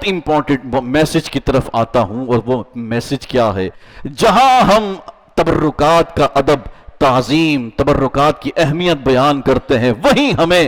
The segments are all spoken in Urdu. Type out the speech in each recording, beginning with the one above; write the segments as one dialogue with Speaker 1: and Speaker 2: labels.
Speaker 1: امپورٹنٹ میسج کی طرف آتا ہوں، اور وہ میسج کیا ہے؟ جہاں ہم تبرکات کا ادب، تعظیم، تبرکات کی اہمیت بیان کرتے ہیں، وہیں ہمیں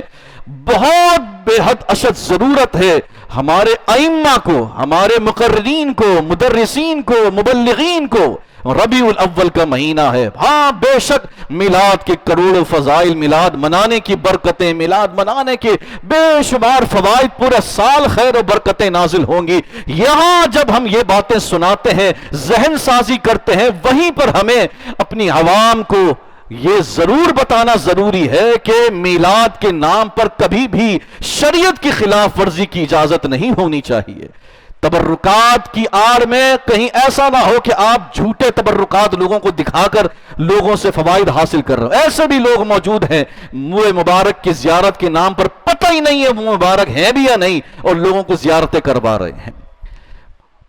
Speaker 1: بہت بے حد اشد ضرورت ہے ہمارے ائمہ کو، ہمارے مقررین کو، مدرسین کو، مبلغین کو۔ ربیع الاول کا مہینہ ہے، ہاں بے شک میلاد کے کروڑوں فضائل، میلاد منانے کی برکتیں، میلاد منانے کے بے شمار فوائد، پورے سال خیر و برکتیں نازل ہوں گی۔ یہاں جب ہم یہ باتیں سناتے ہیں، ذہن سازی کرتے ہیں، وہیں پر ہمیں اپنی عوام کو یہ ضرور بتانا ضروری ہے کہ میلاد کے نام پر کبھی بھی شریعت کی خلاف ورزی کی اجازت نہیں ہونی چاہیے۔ تبرکات کی آڑ میں کہیں ایسا نہ ہو کہ آپ جھوٹے تبرکات لوگوں کو دکھا کر لوگوں سے فوائد حاصل کر رہے ہو۔ ایسے بھی لوگ موجود ہیں منہ مبارک کی زیارت کے نام پر پتہ ہی نہیں ہے منہ مبارک ہیں بھی یا نہیں، اور لوگوں کو زیارتیں کروا رہے ہیں۔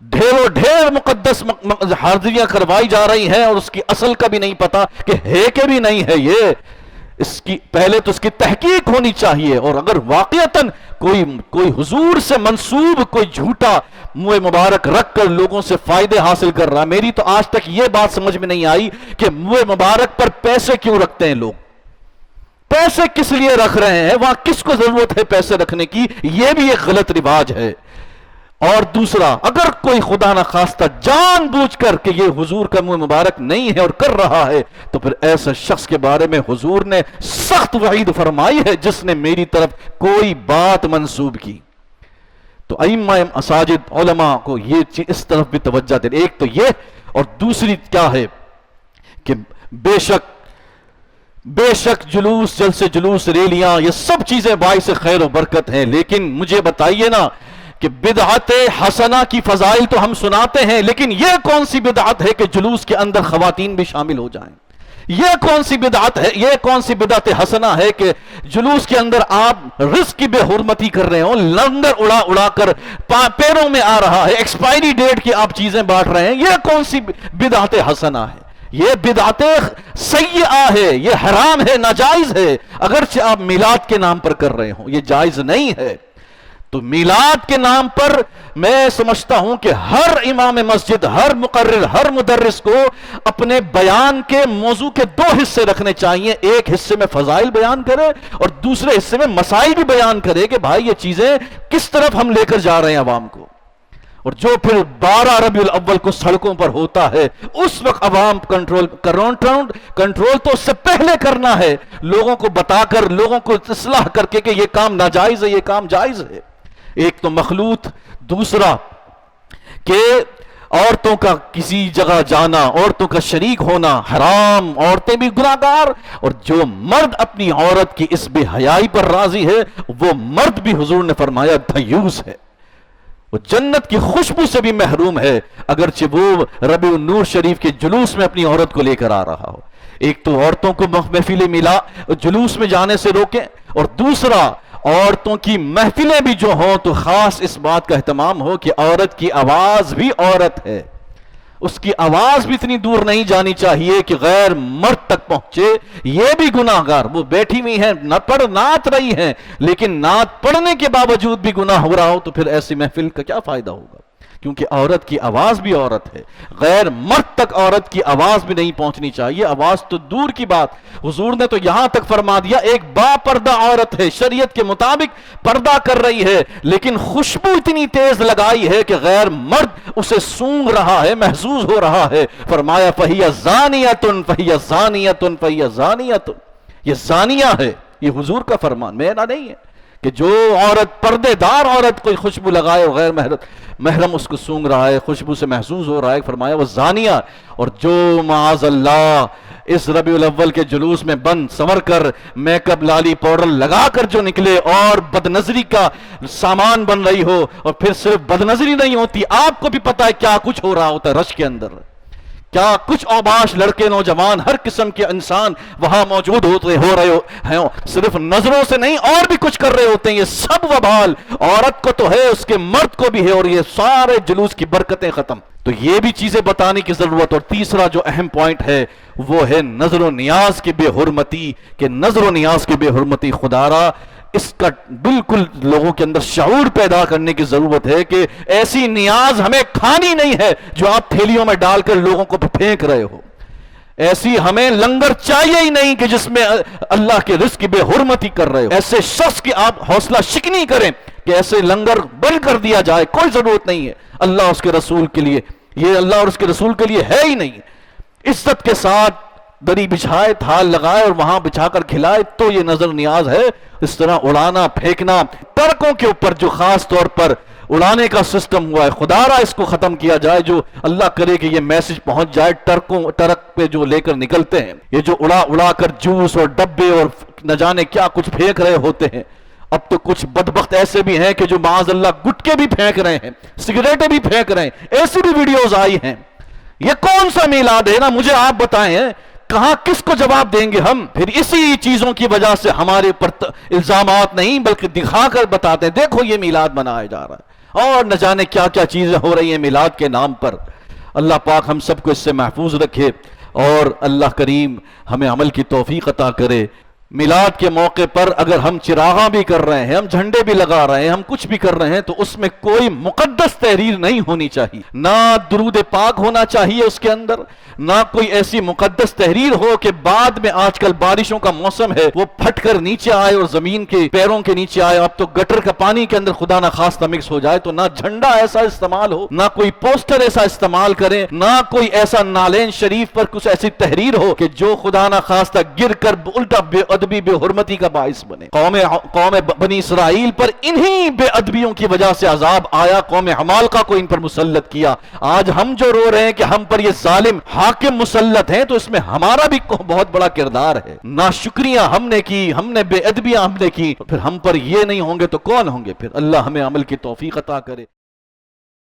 Speaker 1: ڈھیر مقدس حاضریاں کروائی جا رہی ہیں اور اس کی اصل کا بھی نہیں پتا کہ ہے کہ بھی نہیں ہے۔ یہ اس کی پہلے تو اس کی تحقیق ہونی چاہیے، اور اگر واقعتاً کوئی حضور سے منسوب کوئی جھوٹا منہ مبارک رکھ کر لوگوں سے فائدے حاصل کر رہا، میری تو آج تک یہ بات سمجھ میں نہیں آئی کہ منہ مبارک پر پیسے کیوں رکھتے ہیں لوگ، پیسے کس لیے رکھ رہے ہیں، وہاں کس کو ضرورت ہے پیسے رکھنے کی؟ یہ بھی ایک غلط رواج ہے۔ اور دوسرا، اگر کوئی خدا نہ خواستہ جان بوجھ کر کہ یہ حضور کا منہ مبارک نہیں ہے اور کر رہا ہے، تو پھر ایسے شخص کے بارے میں حضور نے سخت وعید فرمائی ہے جس نے میری طرف کوئی بات منسوب کی۔ تو ائمہ مساجد، علماء کو یہ اس طرف بھی توجہ دے۔ ایک تو یہ، اور دوسری کیا ہے کہ بے شک جلوس، جلسے جلوس، ریلیاں، یہ سب چیزیں باعث خیر و برکت ہیں، لیکن مجھے بتائیے نا کہ بدعت حسنہ کی فضائل تو ہم سناتے ہیں، لیکن یہ کون سی بدعت ہے کہ جلوس کے اندر خواتین بھی شامل ہو جائیں؟ یہ کون سی بدعت ہے، یہ کون سی بدعت حسنہ ہے کہ جلوس کے اندر آپ رزق کی بے حرمتی کر رہے ہو، لنگر اڑا اڑا کر پیروں میں آ رہا ہے، ایکسپائری ڈیٹ کی آپ چیزیں بانٹ رہے ہیں؟ یہ کون سی بدعت حسنہ ہے؟ یہ بدعت سیئہ ہے، یہ حرام ہے، ناجائز ہے، اگرچہ آپ میلاد کے نام پر کر رہے ہوں، یہ جائز نہیں ہے۔ تو میلاد کے نام پر میں سمجھتا ہوں کہ ہر امام مسجد، ہر مقرر، ہر مدرس کو اپنے بیان کے موضوع کے دو حصے رکھنے چاہیے۔ ایک حصے میں فضائل بیان کرے اور دوسرے حصے میں مسائل بھی بیان کرے کہ بھائی یہ چیزیں کس طرف ہم لے کر جا رہے ہیں عوام کو۔ اور جو پھر 12 ربیع الاول کو سڑکوں پر ہوتا ہے، اس وقت عوام کنٹرول تو اس سے پہلے کرنا ہے، لوگوں کو بتا کر، لوگوں کو اصلاح کر کے کہ یہ کام ناجائز ہے، یہ کام جائز ہے۔ ایک تو مخلوط، دوسرا کہ عورتوں کا کسی جگہ جانا، عورتوں کا شریک ہونا حرام، عورتیں بھی گناہگار، اور جو مرد اپنی عورت کی اس بے حیائی پر راضی ہے، وہ مرد بھی حضور نے فرمایا دیوس ہے، وہ جنت کی خوشبو سے بھی محروم ہے، اگرچہ وہ ربیع النور شریف کے جلوس میں اپنی عورت کو لے کر آ رہا ہو۔ ایک تو عورتوں کو محفل جلوس میں جانے سے روکیں، اور دوسرا عورتوں کی محفلیں بھی جو ہوں تو خاص اس بات کا اہتمام ہو کہ عورت کی آواز بھی عورت ہے، اس کی آواز بھی اتنی دور نہیں جانی چاہیے کہ غیر مرد تک پہنچے۔ یہ بھی گناہگار، وہ بیٹھی ہوئی ہیں، نعت رہی ہیں، لیکن نعت پڑھنے کے باوجود بھی گناہ ہو رہا ہو، تو پھر ایسی محفل کا کیا فائدہ ہوگا؟ کیونکہ عورت کی آواز بھی عورت ہے، غیر مرد تک عورت کی آواز بھی نہیں پہنچنی چاہیے۔ آواز تو دور کی بات، حضور نے تو یہاں تک فرما دیا ایک با پردہ عورت ہے، شریعت کے مطابق پردہ کر رہی ہے، لیکن خوشبو اتنی تیز لگائی ہے کہ غیر مرد اسے سونگ رہا ہے، محسوس ہو رہا ہے۔ فرمایا فَهِيَ زَانِيَةٌ فَهِيَ زَانِيَةٌ فَهِيَ زَانِيَةٌ، یہ زانیہ ہے، یہ حضور کا فرمان، میرا نہیں ہے کہ جو عورت، پردے دار عورت کوئی خوشبو لگائے اور غیر محرم اس کو سونگ رہا ہے، خوشبو سے محسوس ہو رہا ہے، فرمایا وہ زانیہ۔ اور جو معاذ اللہ اس ربیع الاول کے جلوس میں بند سنور کر میک اپ، لالی، پاؤڈر لگا کر جو نکلے اور بدنظری کا سامان بن رہی ہو، اور پھر صرف بدنظری نہیں ہوتی، آپ کو بھی پتا ہے کیا کچھ ہو رہا ہوتا ہے رش کے اندر، کیا کچھ اوباش لڑکے، نوجوان، ہر قسم کے انسان وہاں موجود ہو رہے ہیں، صرف نظروں سے نہیں اور بھی کچھ کر رہے ہوتے ہیں۔ یہ سب وبال عورت کو تو ہے، اس کے مرد کو بھی ہے، اور یہ سارے جلوس کی برکتیں ختم۔ تو یہ بھی چیزیں بتانے کی ضرورت۔ اور تیسرا جو اہم پوائنٹ ہے وہ ہے نظر و نیاز کی بے حرمتی، کہ نظر و نیاز کی بے حرمتی خدا را اس کا بالکل لوگوں کے اندر شعور پیدا کرنے کی ضرورت ہے کہ ایسی نیاز ہمیں کھانی نہیں ہے جو آپ تھیلیوں میں ڈال کر لوگوں کو پھینک رہے ہو. ایسی ہمیں لنگر چاہیے ہی نہیں کہ جس میں اللہ کے رزق کی بے حرمتی کر رہے ہو. ایسے شخص کی آپ حوصلہ شکنی کریں کہ ایسے لنگر بند کر دیا جائے، کوئی ضرورت نہیں ہے. اللہ اس کے رسول کے لیے، یہ اللہ اور اس کے رسول کے لیے ہے ہی نہیں. عزت کے ساتھ دری بچھائے، تھال لگائے اور وہاں بچھا کر کھلائے تو یہ نظر نیاز ہے. اس طرح اڑانا پھینکنا، ٹرکوں کے اوپر جو خاص طور پر اڑانے کا سسٹم ہوا ہے، خدا را اس کو ختم کیا جائے. جو اللہ کرے کہ یہ میسج پہنچ جائے ٹرک پہ جو لے کر نکلتے ہیں، یہ جو اڑا کر جوس اور ڈبے اور نہ جانے کیا کچھ پھینک رہے ہوتے ہیں. اب تو کچھ بدبخت ایسے بھی ہیں کہ جو معاذ اللہ گٹکے بھی پھینک رہے ہیں، سگریٹیں بھی پھینک رہے ہیں. ایسی بھی ویڈیوز آئی ہیں. یہ کون سا میلاد ہے؟ نا مجھے آپ بتائیں، کہاں کس کو جواب دیں گے ہم؟ پھر اسی چیزوں کی وجہ سے ہمارے اوپر الزامات نہیں بلکہ دکھا کر بتاتے ہیں دیکھو یہ میلاد منایا جا رہا ہے، اور نہ جانے کیا کیا چیزیں ہو رہی ہیں میلاد کے نام پر. اللہ پاک ہم سب کو اس سے محفوظ رکھے اور اللہ کریم ہمیں عمل کی توفیق عطا کرے. میلاد کے موقع پر اگر ہم چراغاں بھی کر رہے ہیں، ہم جھنڈے بھی لگا رہے ہیں، ہم کچھ بھی کر رہے ہیں تو اس میں کوئی مقدس تحریر نہیں ہونی چاہیے. نہ درود پاک ہونا چاہیے اس کے اندر، نہ کوئی ایسی مقدس تحریر ہو کہ بعد میں آج کل بارشوں کا موسم ہے وہ پھٹ کر نیچے آئے اور زمین کے پیروں کے نیچے آئے. اب تو گٹر کا پانی کے اندر خدا نہ خواستہ مکس ہو جائے. تو نہ جھنڈا ایسا استعمال ہو، نہ کوئی پوسٹر ایسا استعمال کریں، نہ کوئی ایسا نالین شریف پر کچھ ایسی تحریر ہو کہ جو خدا نہ خواستہ گر کر الٹا بے ادبی بے حرمتی کا باعث بنے. قوم بنی اسرائیل پر انہی بے ادبیوں کی وجہ سے عذاب آیا. قوم حمالقہ کو ان پر مسلط کیا. آج ہم جو رو رہے ہیں کہ ہم پر یہ ظالم حاکم مسلط ہیں تو اس میں ہمارا بھی بہت بڑا کردار ہے. ناشکریاں ہم نے کی، ہم نے بے ادبیاں ہم نے کی، پھر ہم پر یہ نہیں ہوں گے تو کون ہوں گے؟ پھر اللہ ہمیں عمل کی توفیق عطا کرے.